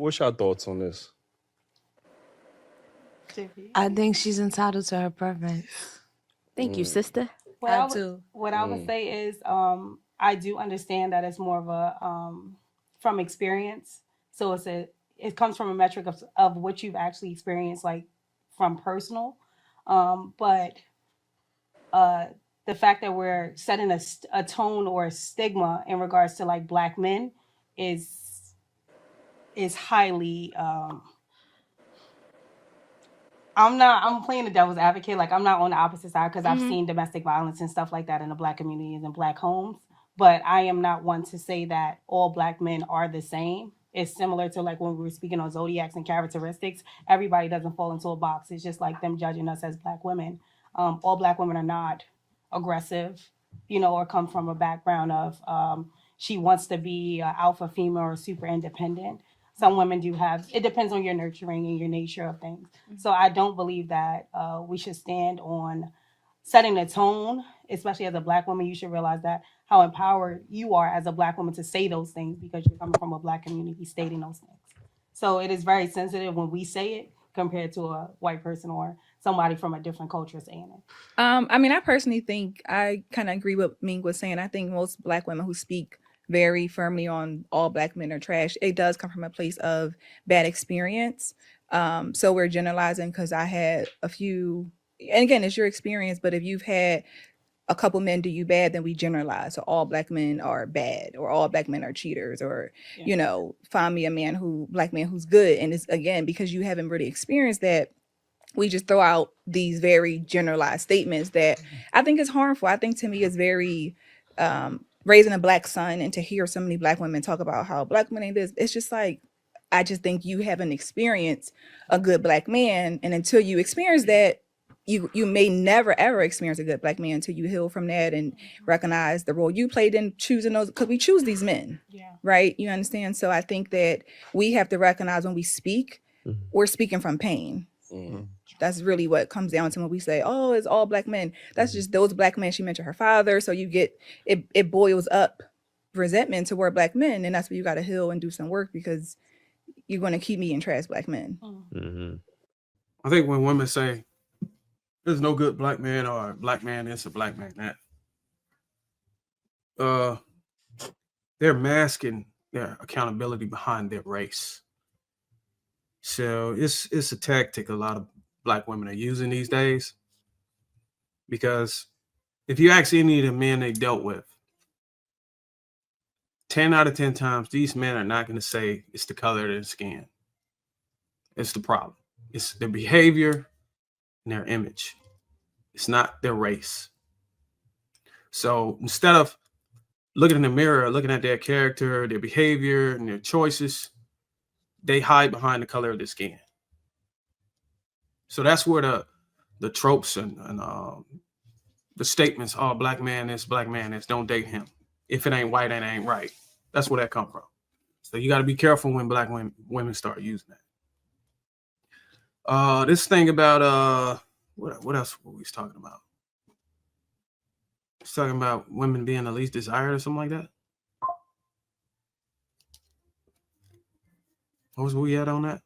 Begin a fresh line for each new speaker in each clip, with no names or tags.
what's your thoughts on this?
I think she's entitled to her preference.
Thank you, sister.
I do.
What I would say is, I do understand that it's more of a from experience. So it comes from a metric of what you've actually experienced, like from personal. But the fact that we're setting a tone or a stigma in regards to like black men is highly. I'm playing the devil's advocate. Like I'm not on the opposite side because I've seen domestic violence and stuff like that in the black communities and black homes. But I am not one to say that all black men are the same. It's similar to like when we were speaking on zodiacs and characteristics. Everybody doesn't fall into a box. It's just like them judging us as black women. All black women are not aggressive, or come from a background of she wants to be an alpha female or super independent. Some women do have, it depends on your nurturing and your nature of things. So I don't believe that we should stand on setting the tone, especially as a black woman. You should realize that how empowered you are as a black woman to say those things because you're coming from a black community stating those things. So it is very sensitive when we say it compared to a white person or somebody from a different culture saying it.
I mean, I personally think I kind of agree with Ming was saying. I think most black women who speak very firmly on all black men are trash, it does come from a place of bad experience. So we're generalizing because I had a few, and again, it's your experience, but if you've had a couple men do you bad, then we generalize. So all black men are bad or all black men are cheaters or, find me a black man who's good. And it's again, because you haven't really experienced that, we just throw out these very generalized statements that I think is harmful. I think to me is very, raising a black son, and to hear so many black women talk about how black men ain't this, it's just like, I just think you haven't experienced a good black man. And until you experience that, you may never, ever experience a good black man until you heal from that and recognize the role you played in choosing those, because we choose these men, right? You understand? So I think that we have to recognize when we speak, we're speaking from pain. That's really what comes down to when we say, oh, it's all black men. That's just those black men. She mentioned her father. So you get, it boils up resentment toward black men. And that's where you got to heal and do some work because you're going to keep meeting trash black men.
I think when women say, there's no good black man or black man this or black man that, they're masking their accountability behind their race. So it's a tactic a lot of black women are using these days, because if you ask any of the men they dealt with, 10 out of 10 times, these men are not going to say it's the color of their skin. It's the problem. It's their behavior and their image. It's not their race. So instead of looking in the mirror, looking at their character, their behavior, and their choices, they hide behind the color of their skin. So that's where the tropes and the statements, oh, black man is, don't date him. If it ain't white, it ain't right. That's where that come from. So you got to be careful when black women start using that. This thing about, what else were we talking about? It's talking about women being the least desired or something like that. What was we at on that?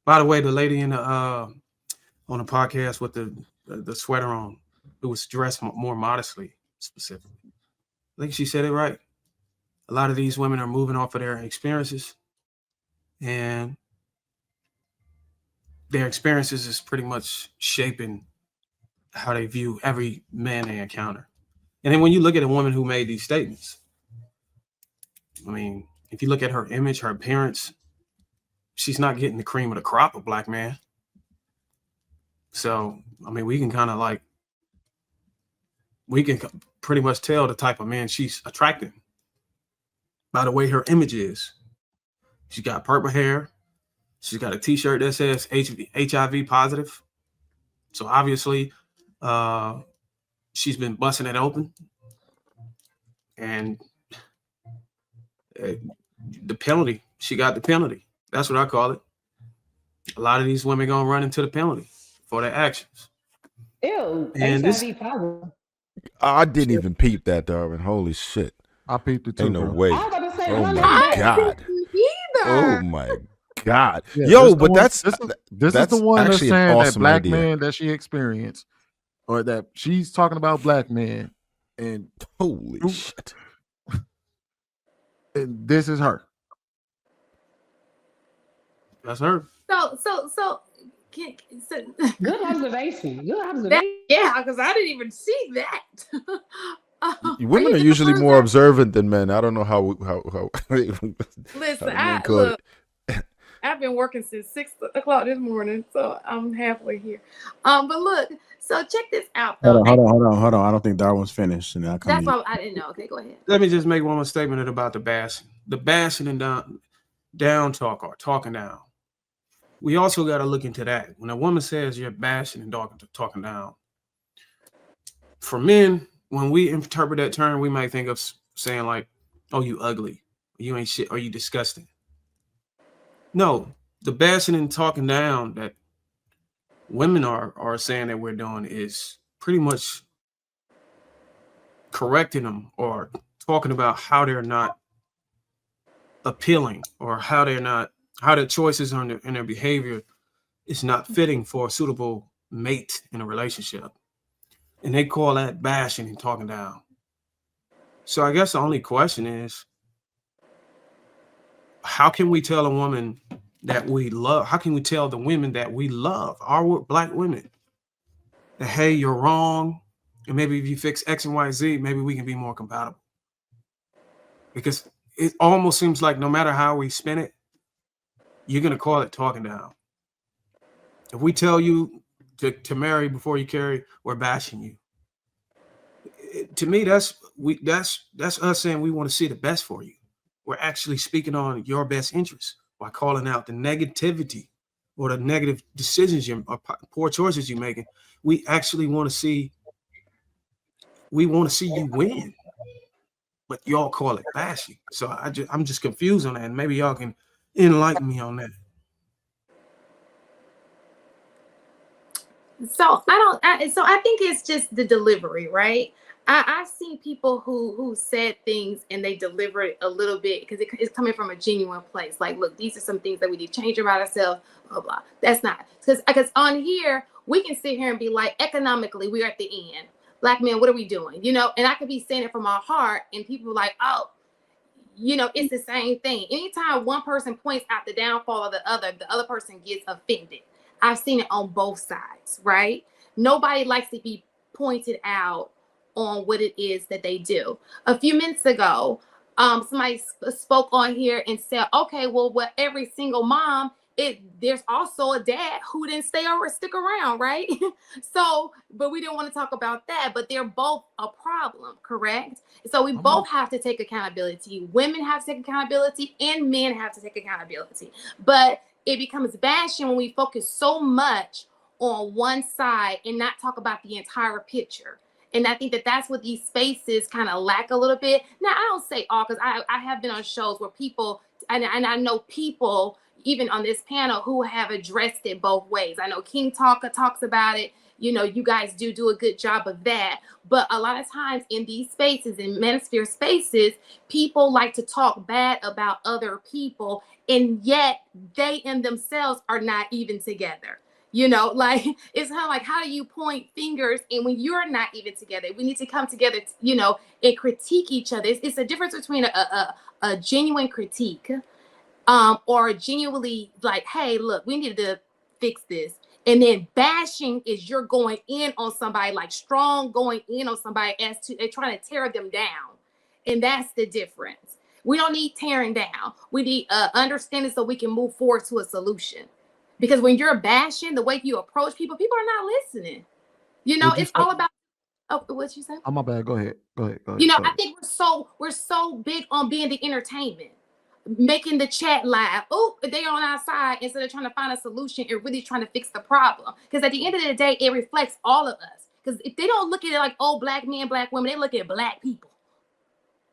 By the way, the lady in the on the podcast with the sweater on, who was dressed more modestly, specifically. I think she said it right. A lot of these women are moving off of their experiences, and their experiences is pretty much shaping how they view every man they encounter. And then when you look at a woman who made these statements, I mean, if you look at her image, her appearance, she's not getting the cream of the crop of black man. So, I mean, we can pretty much tell the type of man she's attracting by the way her image is. She's got purple hair. She's got a t-shirt that says HIV positive. So obviously, she's been busting it open. And the penalty, she got the penalty. That's what I call it. A lot of these women gonna run into the penalty for their actions.
Ew,
and
HIV positive.
I didn't even peep that, Darwin. Holy shit.
I peeped it too.
Ain't no
bro.
way.
I was about to say,
Oh
honey,
my God. Oh my God.
Yeah,
Yo, but that's
this is
that's
the one that's
actually an
saying that
awesome
black
idea.
man that she experienced, or that she's talking about black men, and
Holy shit.
and this is her.
That's her.
So
Good observation. Good observation.
yeah, because I didn't even see that.
Women are usually more observant than men. I don't know how
Listen,
men call it.
I've been working since 6 o'clock this morning, so I'm halfway here. But look, so check this out. Though.
Hold on. I don't think Darwin's finished. And
That's why I didn't know. Okay, go ahead.
Let me just make one more statement about the bashing. The bashing and down talk or talking down. We also got to look into that. When a woman says you're bashing and talking down, for men, when we interpret that term, we might think of saying like, "Oh, you ugly, you ain't shit, or you disgusting." No, the bashing and talking down that women are saying that we're doing is pretty much correcting them or talking about how they're not appealing or how their choices in their behavior is not fitting for a suitable mate in a relationship. And they call that bashing and talking down. So I guess the only question is, how can we tell a woman that we love? How can we tell the women that we love, our black women, that, hey, you're wrong. And maybe if you fix X and Y, Z, maybe we can be more compatible. Because it almost seems like no matter how we spin it, you're going to call it talking down. If we tell you to marry before you carry, we're bashing you. To me, that's us saying we want to see the best for you. We're actually speaking on your best interests by calling out the negativity or the negative decisions or poor choices you're making. We actually want to see. We want to see you win, but y'all call it bashing. So I'm just confused on that, and maybe y'all can enlighten me on that.
So I think it's just the delivery, right? I've seen people who said things and they deliver it a little bit because it's coming from a genuine place. Like, look, these are some things that we need to change about ourselves, blah, blah. That's not, because on here, we can sit here and be like, economically, we're at the end. Black men, what are we doing? You know, and I could be saying it from our heart and people are like, oh, you know, it's the same thing. Anytime one person points out the downfall of the other person gets offended. I've seen it on both sides, right? Nobody likes to be pointed out on what it is that they do. A few minutes ago, somebody spoke on here and said, okay, well, every single mom, there's also a dad who didn't stick around, right? So, but we didn't want to talk about that, but they're both a problem, correct? So we both have to take accountability. Women have to take accountability and men have to take accountability. But it becomes bashing when we focus so much on one side and not talk about the entire picture. And I think that that's what these spaces kind of lack a little bit. Now, I don't say all, because I have been on shows where people, and I know people, even on this panel, who have addressed it both ways. I know King Talker talks about it. You know, you guys do a good job of that. But a lot of times in these spaces, in manosphere spaces, people like to talk bad about other people, and yet they in themselves are not even together. You know, like, it's kind of like, how do you point fingers? And when you're not even together, we need to come together, you know, and critique each other. It's a difference between a genuine critique or genuinely like, hey, look, we need to fix this. And then bashing is you're going in on somebody, like strong going in on somebody as to they're trying to tear them down. And that's the difference. We don't need tearing down. We need understanding so we can move forward to a solution. Because when you're bashing, the way you approach people are not listening. You know, it's all about, oh, what you said?
Oh, my bad. Go ahead.
You know, I think we're so big on being the entertainment, making the chat laugh. Oh, they're on our side instead of trying to find a solution and really trying to fix the problem. Because at the end of the day, it reflects all of us. Because if they don't look at it like, oh, black men, black women, they look at black people.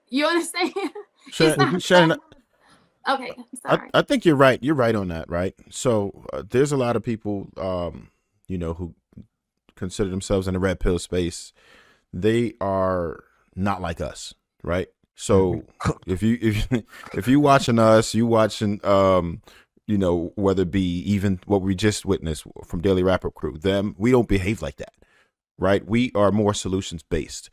You understand?
Shannon,
okay, I'm sorry.
I think you're right. You're right on that, right? So there's a lot of people, you know, who consider themselves in the red pill space. They are not like us, right? So if you watching us, you watching you know, whether it be even what we just witnessed from Daily Wrap-Up Crew, them, we don't behave like that, right? We are more solutions based.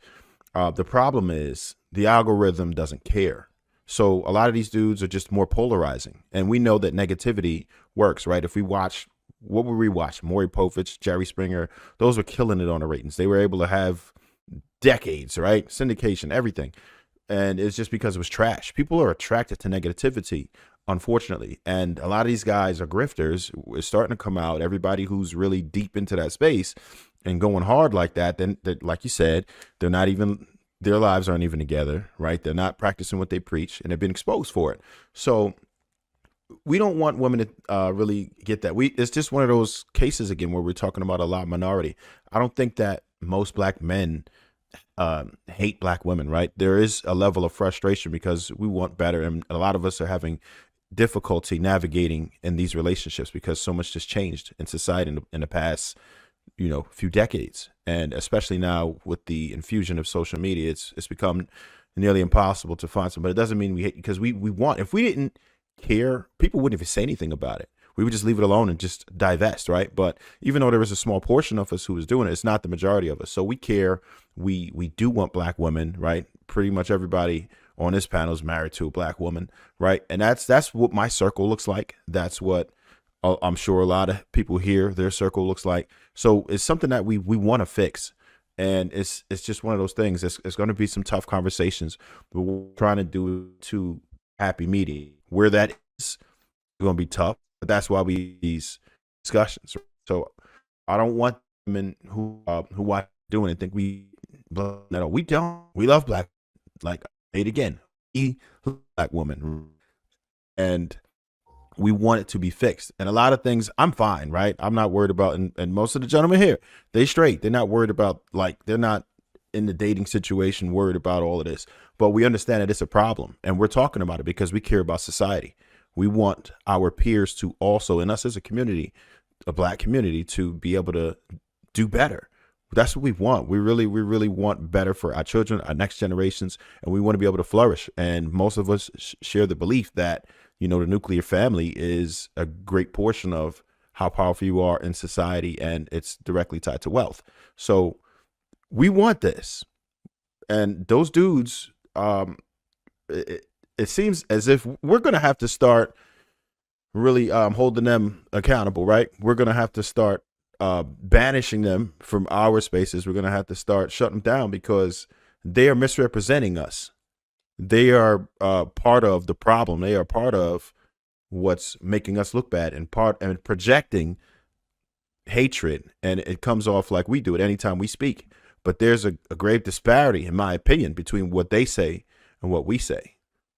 The problem is the algorithm doesn't care. So a lot of these dudes are just more polarizing, and we know that negativity works, right? If we watch, what were we watching? Maury Povich, Jerry Springer, those were killing it on the ratings. They were able to have decades, right? Syndication, everything. And it's just because it was trash. People are attracted to negativity, unfortunately. And a lot of these guys are grifters. It's starting to come out. Everybody who's really deep into that space and going hard like that, then like you said, they're not even, their lives aren't even together, right? They're not practicing what they preach, and they've been exposed for it. So we don't want women to really get that. It's just one of those cases again where we're talking about a lot of minority. I don't think that most black men hate black women, right? There is a level of frustration because we want better, and a lot of us are having difficulty navigating in these relationships because so much has changed in society in the past, you know, few decades. And especially now with the infusion of social media, it's become nearly impossible to find somebody. It doesn't mean we hate, because we want, if we didn't care, people wouldn't even say anything about it. We would just leave it alone and just divest, right? But even though there is a small portion of us who is doing it, it's not the majority of us. So we care. We do want black women, right? Pretty much everybody on this panel is married to a black woman, right? And that's what my circle looks like. That's what I'm sure a lot of people here, their circle looks like. So it's something that we want to fix. And it's just one of those things. It's going to be some tough conversations, but we're trying to do to happy medium. Where that is going to be tough, but that's why we these discussions. So I don't want women who watch doing it think we no, we don't. We love black. Like, say it again, we love black women, and we want it to be fixed. And a lot of things I'm fine, right? I'm not worried about, and most of the gentlemen here, they straight. They're not worried about, like, they're not in the dating situation worried about all of this. But we understand that it's a problem, and we're talking about it because we care about society. We want our peers to also, and us as a community, a black community, to be able to do better. That's what we want. We really want better for our children, our next generations, and we want to be able to flourish. And most of us share the belief that, you know, the nuclear family is a great portion of how powerful you are in society, and it's directly tied to wealth. So we want this. And those dudes, it seems as if we're going to have to start really holding them accountable, right? We're going to have to start banishing them from our spaces. We're going to have to start shutting them down because they are misrepresenting us. They are part of the problem. They are part of what's making us look bad and projecting hatred. And it comes off like we do it anytime we speak. But there's a grave disparity, in my opinion, between what they say and what we say,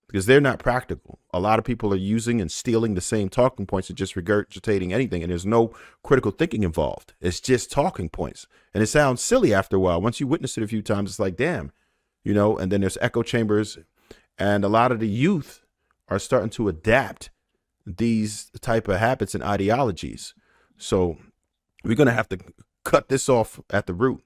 because they're not practical. A lot of people are using and stealing the same talking points and just regurgitating anything. And there's no critical thinking involved. It's just talking points. And it sounds silly after a while. Once you witness it a few times, it's like, damn, you know, and then there's echo chambers. And a lot of the youth are starting to adapt these type of habits and ideologies. So we're going to have to cut this off at the root.